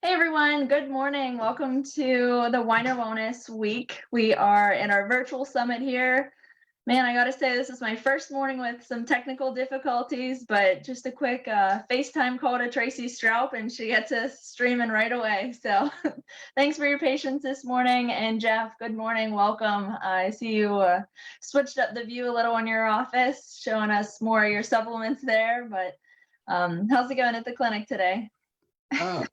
Hey everyone, good morning. Welcome to the Winer Wellness Week. We are in our virtual summit here. Man, I gotta say, this is my first morning with some technical difficulties, but just a quick FaceTime call to Tracy Stroup and she gets us streaming right away. So thanks for your patience this morning. And Jeff, good morning, welcome. I see you switched up the view a little in your office, showing us more of your supplements there, but how's it going at the clinic today?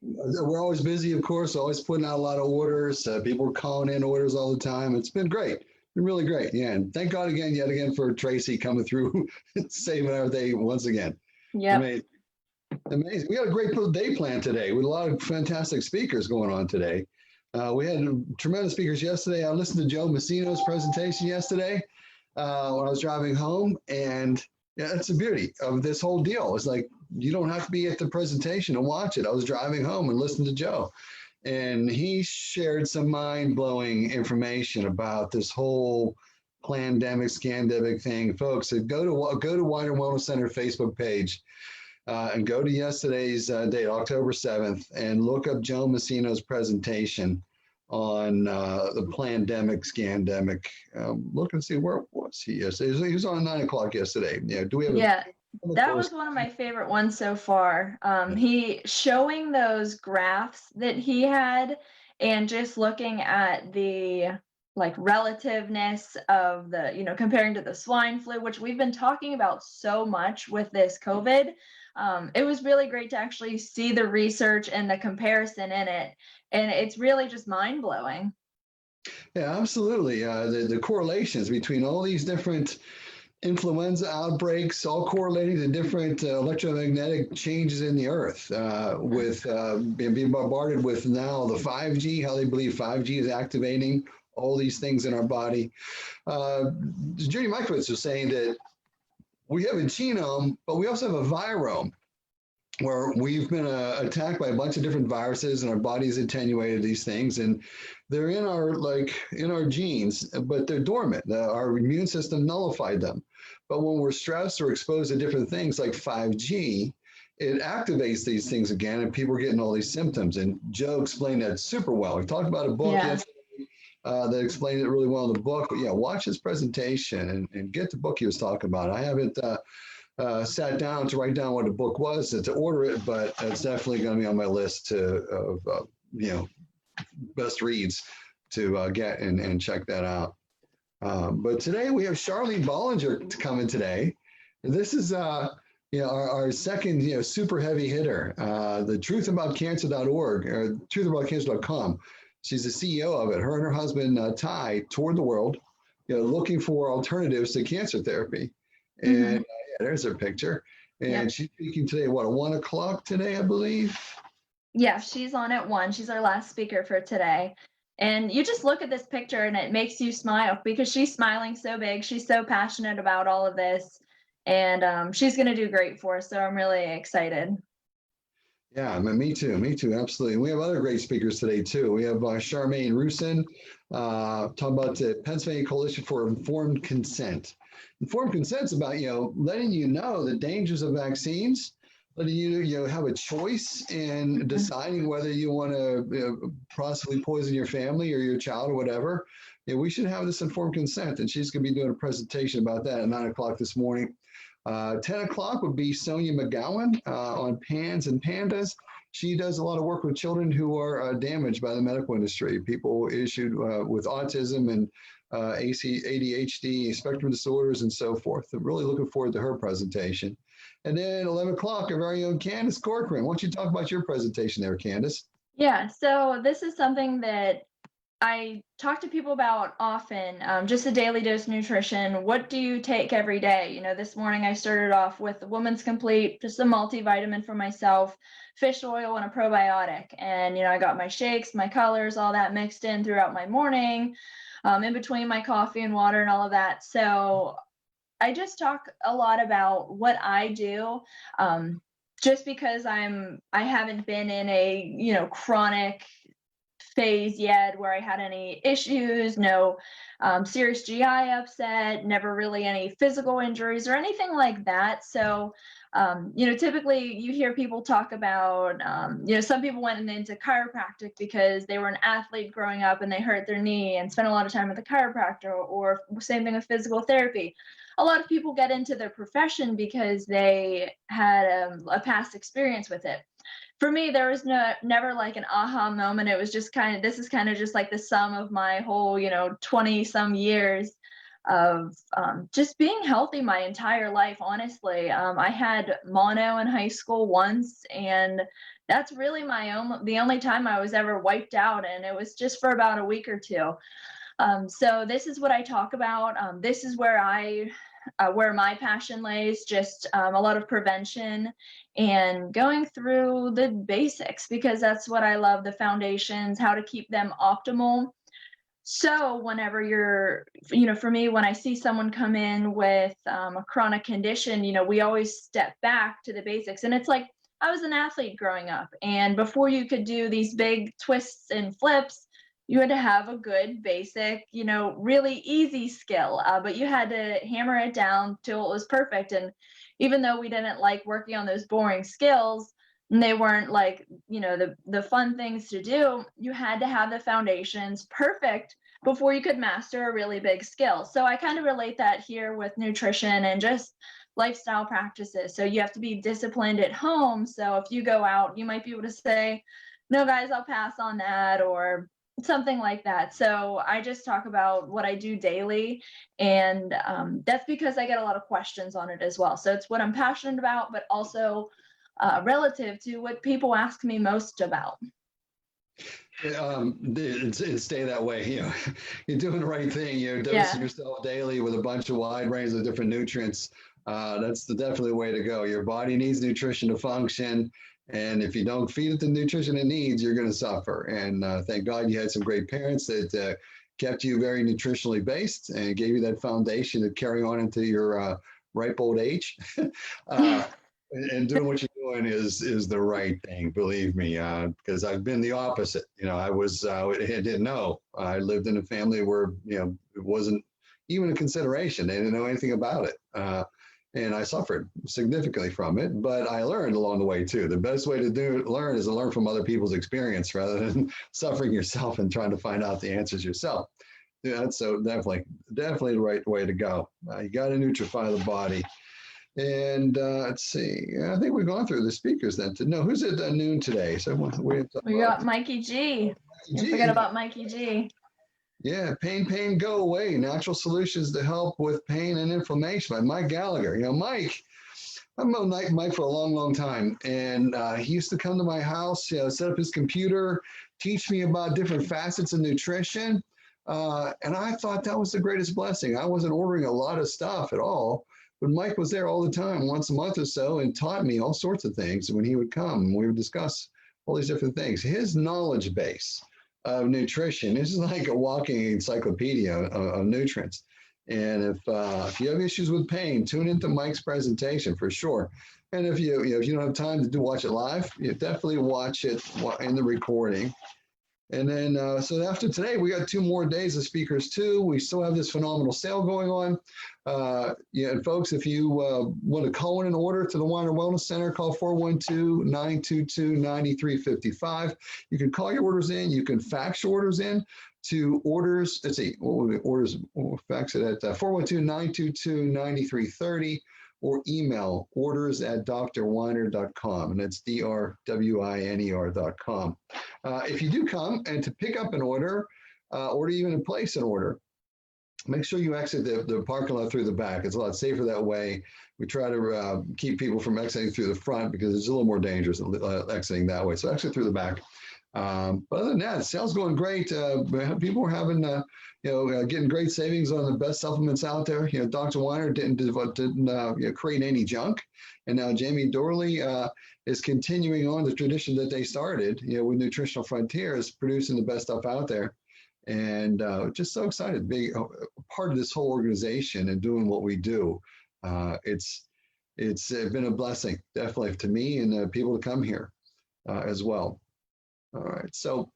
We're always busy, of course, always putting out a lot of orders. People are calling in orders all the time. It's been great. Been really great. Yeah. And thank God yet again for Tracy coming through, saving our day once again. Yep. Amazing. Amazing. We got a great day planned today with a lot of fantastic speakers going on today. We had tremendous speakers yesterday. I listened to Joe Messino's presentation yesterday when I was driving home. And yeah, that's the beauty of this whole deal. It's like, you don't have to be at the presentation to watch it. I was driving home and listened to Joe, and he shared some mind-blowing information about this whole pandemic, scandemic thing. Folks, so go to Winer Wellness Center Facebook page and go to yesterday's date, October 7th, and look up Joe Messino's presentation on the pandemic, scandemic. Look and see, where was he yesterday? He was on 9 o'clock yesterday. Yeah. Do we have Yeah, that was one of my favorite ones so far. He showing those graphs that he had and just looking at the like relativeness of the, comparing to the swine flu, which we've been talking about so much with this COVID. It was really great to actually see the research and the comparison in it. And it's really just mind blowing. Yeah, absolutely. The correlations between all these different influenza outbreaks, all correlating to different electromagnetic changes in the earth, with being bombarded with now the 5G, how they believe 5G is activating all these things in our body. Judy Mikovits was saying that we have a genome, but we also have a virome, where we've been attacked by a bunch of different viruses and our body's attenuated these things, and they're in our genes, but they're dormant. Our immune system nullified them. But when we're stressed or exposed to different things like 5G, it activates these things again, and people are getting all these symptoms. And Joe explained that super well. We talked about a book yesterday that explained it really well in the book. But yeah, watch his presentation and get the book he was talking about. I haven't sat down to write down what the book was to order it, but it's definitely going to be on my list of best reads to get and check that out. But today we have Charlene Bollinger coming today. This is our second super heavy hitter, the truthaboutcancer.org or truthaboutcancer.com. She's the CEO of it. Her and her husband Ty toured the world, looking for alternatives to cancer therapy. And there's her picture. And she's speaking today, what, at 1 o'clock today, I believe? Yeah, she's on at 1. She's our last speaker for today. And you just look at this picture and it makes you smile because she's smiling so big. She's so passionate about all of this. And she's going to do great for us. So I'm really excited. Yeah, me too, absolutely. We have other great speakers today too. We have Charmaine Rusin talking about the Pennsylvania Coalition for Informed Consent. Informed consent is about, letting you know the dangers of vaccines, letting you have a choice in deciding whether you want to possibly poison your family or your child or whatever. We should have this informed consent, and she's going to be doing a presentation about that at 9 o'clock this morning. 10 o'clock would be Sonia McGowan on PANS and PANDAS. She does a lot of work with children who are damaged by the medical industry, people issued with autism and ADHD, spectrum disorders, and so forth. I'm really looking forward to her presentation. And then 11 o'clock, our very own Candace Corcoran. Why don't you talk about your presentation there, Candace? Yeah, so this is something that I talk to people about often, just a daily dose nutrition. What do you take every day? This morning I started off with the Woman's Complete, just a multivitamin for myself, fish oil, and a probiotic. And, I got my shakes, my colors, all that mixed in throughout my morning, in between my coffee and water and all of that. So I just talk a lot about what I do. Just because I haven't been in a, chronic phase yet where I had any issues, no serious GI upset, never really any physical injuries or anything like that. So Typically you hear people talk about, some people went into chiropractic because they were an athlete growing up and they hurt their knee and spent a lot of time with a chiropractor, or same thing with physical therapy. A lot of people get into their profession because they had a past experience with it. For me, there was never like an aha moment. It was just this is kind of just like the sum of my whole, 20 some years of just being healthy my entire life, honestly. I had mono in high school once, and that's really the only time I was ever wiped out, and it was just for about a week or two. So this is what I talk about. This is where my passion lays, just a lot of prevention and going through the basics, because that's what I love, the foundations, how to keep them optimal. So whenever for me, when I see someone come in with a chronic condition, we always step back to the basics. And it's like, I was an athlete growing up, and before you could do these big twists and flips, you had to have a good basic, really easy skill, but you had to hammer it down till it was perfect. And even though we didn't like working on those boring skills, and they weren't like, the fun things to do, you had to have the foundations perfect before you could master a really big skill. So I kind of relate that here with nutrition and just lifestyle practices. So you have to be disciplined at home. So if you go out, you might be able to say, no guys, I'll pass on that, or something like that. So I just talk about what I do daily, and that's because I get a lot of questions on it as well. So it's what I'm passionate about, but also relative to what people ask me most about. Stay that way. You're doing the right thing. You're dosing yourself daily with a bunch of wide range of different nutrients. That's definitely the way to go. Your body needs nutrition to function. And if you don't feed it the nutrition it needs, you're going to suffer. And thank God you had some great parents that kept you very nutritionally based and gave you that foundation to carry on into your ripe old age. And doing what you're doing is the right thing, believe me, because I've been the opposite. I didn't know. I lived in a family where, it wasn't even a consideration. They didn't know anything about it. And I suffered significantly from it, but I learned along the way too. The best way to learn is to learn from other people's experience rather than suffering yourself and trying to find out the answers yourself. That's so definitely the right way to go. You got to nutrify the body. And let's see. I think we've gone through the speakers then. No, who's at noon today? So we got Mikey G. You forget about Mikey G. Yeah, pain, go away. Natural solutions to help with pain and inflammation by Mike Gallagher. Mike, I've known Mike for a long, long time. And he used to come to my house, set up his computer, teach me about different facets of nutrition. And I thought that was the greatest blessing. I wasn't ordering a lot of stuff at all, but Mike was there all the time, once a month or so, and taught me all sorts of things. When he would come, we would discuss all these different things. His knowledge base of nutrition is like a walking encyclopedia of nutrients. And if you have issues with pain, tune into Mike's presentation for sure. And if you don't have time to watch it live, you definitely watch it in the recording. And then, so after today, we got 2 more days of speakers too. We still have this phenomenal sale going on. And folks, if you want to call in an order to the Weiner Wellness Center, call 412-922-9355. You can call your orders in. You can fax your orders in to orders. Let's see, what would be orders? We'll fax it at 412-922-9330. Or email orders@drwiner.com, and that's drwiner.com. If you do come and to pick up an order, or to even place an order, make sure you exit the parking lot through the back. It's a lot safer that way. We try to keep people from exiting through the front because it's a little more dangerous exiting that way. So exit through the back. But other than that, sales going great. People are having, getting great savings on the best supplements out there. Dr. Weiner didn't create any junk, and now Jamie Dorley is continuing on the tradition that they started. With Nutritional Frontiers, producing the best stuff out there, and just so excited to be part of this whole organization and doing what we do. It's been a blessing, definitely, to me and people to come here as well. All right, so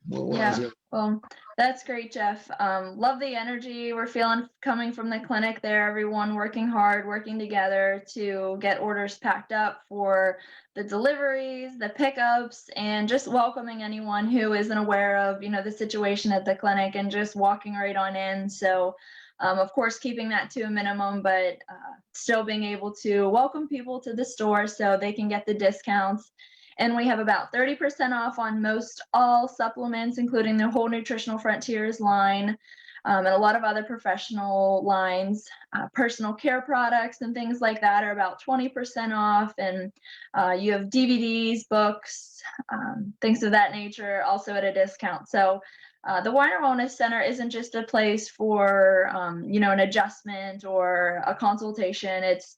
What Yeah, was it? well, that's great, Jeff. Love the energy we're feeling coming from the clinic there. Everyone working hard, working together to get orders packed up for the deliveries, the pickups, and just welcoming anyone who isn't aware of, the situation at the clinic and just walking right on in. So, of course, keeping that to a minimum, but still being able to welcome people to the store so they can get the discounts. And we have about 30% off on most all supplements, including the whole Nutritional Frontiers line, and a lot of other professional lines. Personal care products and things like that are about 20% off. And you have DVDs, books, things of that nature, also at a discount. So the Weiner Wellness Center isn't just a place for, an adjustment or a consultation. It's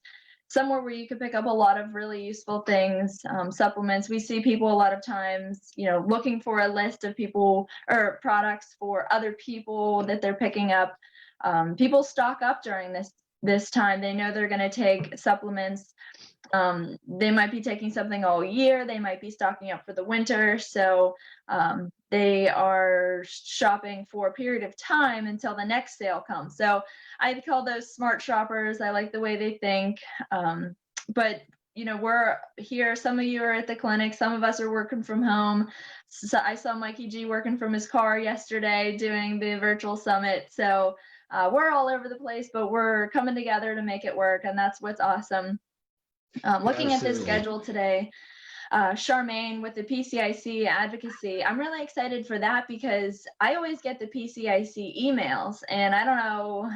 somewhere where you could pick up a lot of really useful things, supplements. We see people a lot of times, looking for a list of people or products for other people that they're picking up. People stock up during this time. They know they're going to take supplements. They might be taking something all year. They might be stocking up for the winter. So they are shopping for a period of time until the next sale comes. So I call those smart shoppers. I like the way they think. But we're here. Some of you are at the clinic. Some of us are working from home. So I saw Mikey G working from his car yesterday doing the virtual summit. So we're all over the place, but we're coming together to make it work. And that's what's awesome. Looking at the Absolutely. schedule today, Charmaine with the PCIC advocacy, I'm really excited for that because I always get the PCIC emails, and I don't know,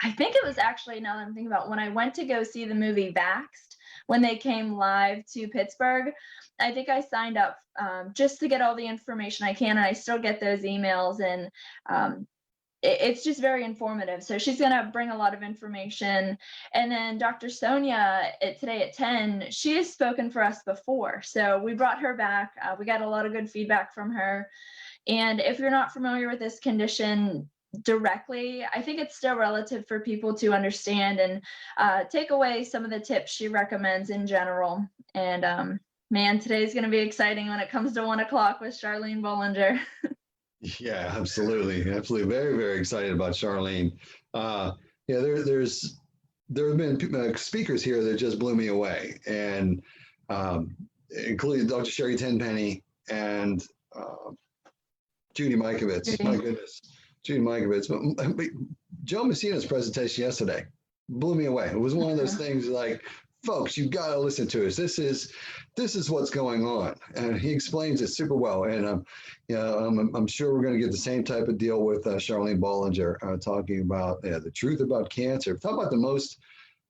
I think it was actually, now that I'm thinking about, when I went to go see the movie Vaxxed, when they came live to Pittsburgh, I think I signed up just to get all the information I can, and I still get those emails, and it's just very informative. So she's going to bring a lot of information. And then Dr. Sonia today at 10, she has spoken for us before. So we brought her back. We got a lot of good feedback from her. And if you're not familiar with this condition directly, I think it's still relative for people to understand and take away some of the tips she recommends in general. And man, today's going to be exciting when it comes to 1 o'clock with Charlene Bollinger. Yeah, absolutely. Absolutely. Very, very excited about Charlene. There have been speakers here that just blew me away, and including Dr. Sherry Tenpenny and Judy Mikovits. My goodness, Judy Mikovits. But Joe Messino's presentation yesterday blew me away. It was one of those things like, folks, you've got to listen to us. This is what's going on, and he explains it super well. And I'm sure we're going to get the same type of deal with Charlene Bollinger talking about the truth about cancer. Talk about the most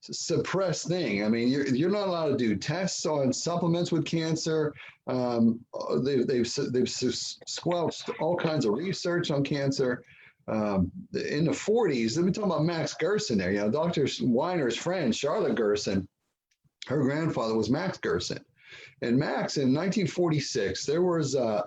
suppressed thing. I mean, you're not allowed to do tests on supplements with cancer. They've squelched all kinds of research on cancer. In the 40s, let me talk about Max Gerson there. Dr. Weiner's friend, Charlotte Gerson, her grandfather was Max Gerson. And Max, in 1946, there was a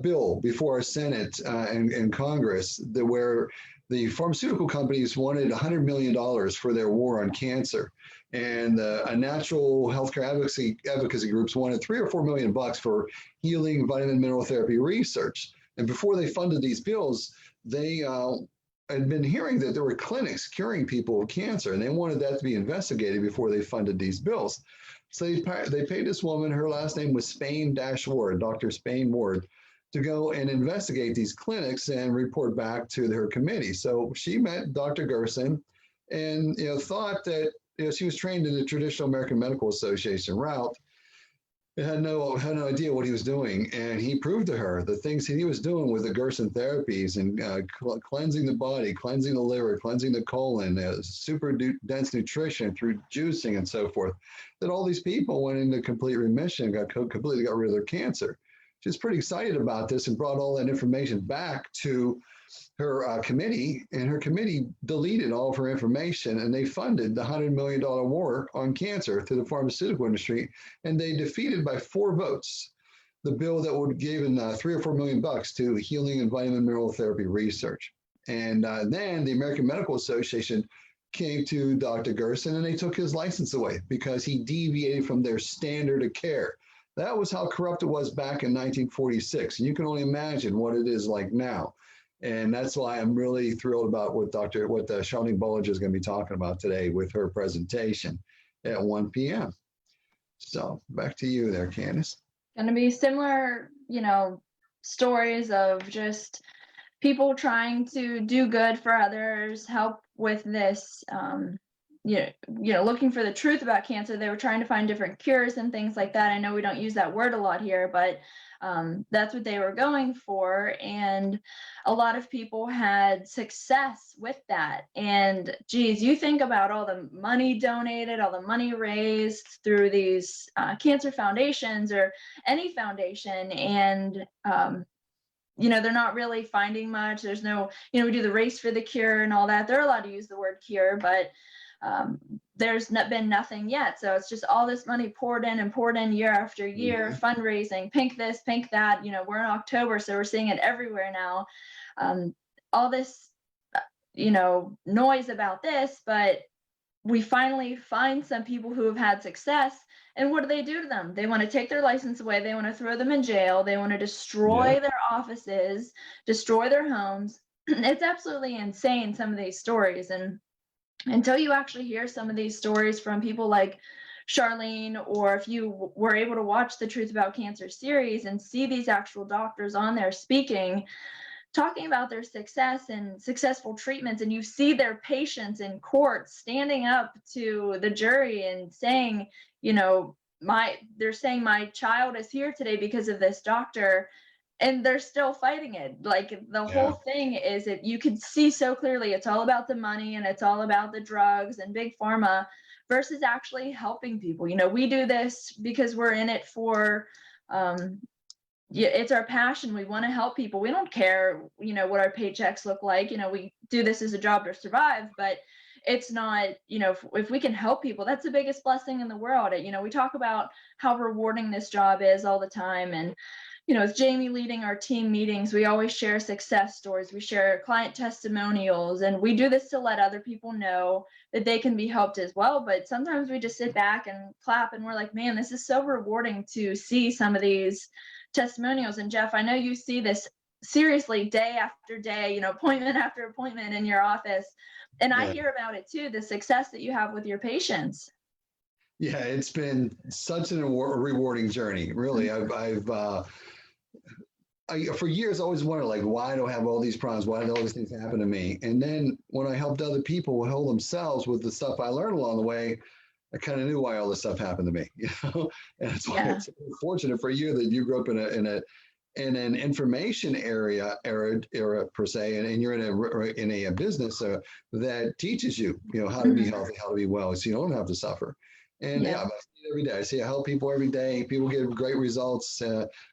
bill before our Senate and Congress where the pharmaceutical companies wanted $100 million for their war on cancer. And natural healthcare advocacy groups wanted $3 or $4 million for healing vitamin mineral therapy research. And before they funded these bills, they had been hearing that there were clinics curing people with cancer, and they wanted that to be investigated before they funded these bills. So they paid this woman, her last name was Spain-Ward, Dr. Spain Ward, to go and investigate these clinics and report back to her committee. So she met Dr. Gerson and thought that she was trained in the traditional American Medical Association route. Had no idea what he was doing, and he proved to her the things he was doing with the Gerson therapies and cleansing the body, cleansing the liver, cleansing the colon, super dense nutrition through juicing and so forth. That all these people went into complete remission, completely got rid of their cancer. She's pretty excited about this and brought all that information back to her committee, and her committee deleted all of her information, and they funded the $100 million war on cancer through the pharmaceutical industry, and they defeated by 4 votes the bill that would have given $3 or $4 million to healing and vitamin mineral therapy research. And then the American Medical Association came to Dr. Gerson, and they took his license away because he deviated from their standard of care. That was how corrupt it was back in 1946. And you can only imagine what it is like now. And that's why I'm really thrilled about what Charlene Bollinger is going to be talking about today with her presentation at 1 p.m. So back to you there, Candace. Going to be similar, stories of just people trying to do good for others, help with this, looking for the truth about cancer. They were trying to find different cures and things like that. I know we don't use that word a lot here, but that's what they were going for. And a lot of people had success with that. And geez, you think about all the money donated, all the money raised through these cancer foundations or any foundation, and they're not really finding much. There's no, we do the race for the cure and all that. They're allowed to use the word cure, but there's been nothing yet. So it's just all this money poured in year after year, fundraising, pink this, pink that. We're in October, so we're seeing it everywhere now. All this, noise about this, but we finally find some people who have had success. And what do they do to them? They want to take their license away. They want to throw them in jail. They want to destroy their offices, destroy their homes. It's absolutely insane, some of these stories. And until you actually hear some of these stories from people like Charlene, or if you were able to watch the Truth About Cancer series and see these actual doctors on there speaking, talking about their success and successful treatments, and you see their patients in court standing up to the jury and saying, they're saying my child is here today because of this doctor, and they're still fighting it. Like the whole thing is that you can see so clearly it's all about the money and it's all about the drugs and big pharma versus actually helping people. We do this because we're in it for it's our passion. We want to help people. We don't care, what our paychecks look like. We do this as a job to survive, but it's not, if we can help people, that's the biggest blessing in the world. We talk about how rewarding this job is all the time. And, with Jamie leading our team meetings, we always share success stories. We share client testimonials, and we do this to let other people know that they can be helped as well. But sometimes we just sit back and clap and we're like, man, this is so rewarding to see some of these testimonials. And Jeff, I know you see this seriously day after day, appointment after appointment in your office. And I hear about it too, the success that you have with your patients. Yeah, it's been such a rewarding journey. Really, I've for years always wondered, like, why do I have all these problems? Why do all these things happen to me? And then when I helped other people heal themselves with the stuff I learned along the way, I kind of knew why all this stuff happened to me, And that's why it's fortunate for you that you grew up in an information era per se, and you're in a business that teaches you, how to be healthy, how to be well, so you don't have to suffer. And I see it every day. I see I help people every day. People get great results.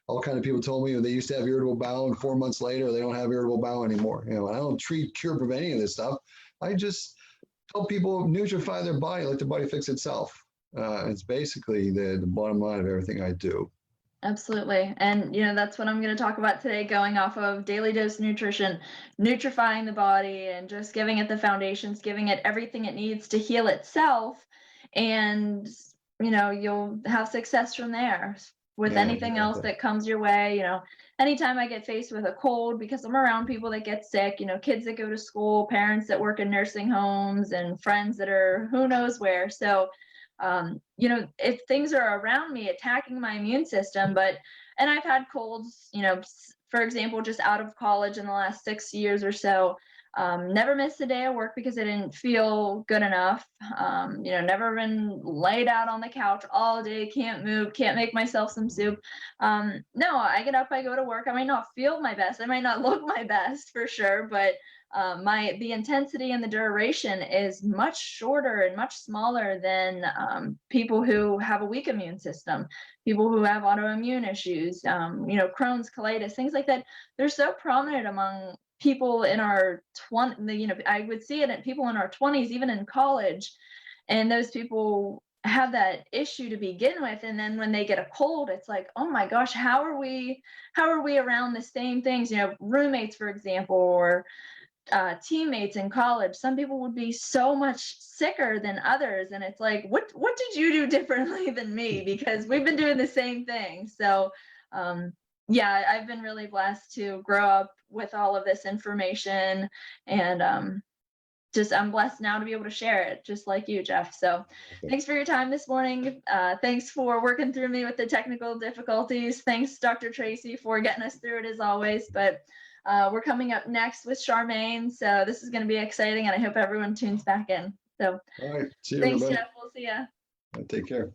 All kind of people told me they used to have irritable bowel, and 4 months later they don't have irritable bowel anymore. I don't cure prevent any of this stuff. I just help people nutrify their body, let their body fix itself. It's basically the bottom line of everything I do. Absolutely. And, that's what I'm going to talk about today, going off of daily dose nutrition, nutrifying the body and just giving it the foundations, giving it everything it needs to heal itself. And, you'll have success from there with anything else that comes your way. Anytime I get faced with a cold, because I'm around people that get sick, kids that go to school, parents that work in nursing homes, and friends that are who knows where. So, if things are around me attacking my immune system, and I've had colds, for example, just out of college in the last 6 years or so, never missed a day of work because I didn't feel good enough. Never been laid out on the couch all day, can't move, can't make myself some soup. No, I get up, I go to work. I might not feel my best. I might not look my best for sure, but the intensity and the duration is much shorter and much smaller than people who have a weak immune system, people who have autoimmune issues, Crohn's, colitis, things like that. They're so prominent among people in our 20s, I would see it in people in our 20s, even in college. And those people have that issue to begin with. And then when they get a cold, it's like, oh my gosh, how are we around the same things? Roommates, for example, or teammates in college, some people would be so much sicker than others, and it's like, what did you do differently than me? Because we've been doing the same thing. So yeah, I've been really blessed to grow up with all of this information, and just I'm blessed now to be able to share it, just like you, Jeff. So thanks for your time this morning. Thanks for working through me with the technical difficulties. Thanks, Dr. Tracy, for getting us through it as always. But we're coming up next with Charmaine, so this is going to be exciting, and I hope everyone tunes back in. So All right. See you, thanks, everybody. Jeff. We'll see ya. Take care.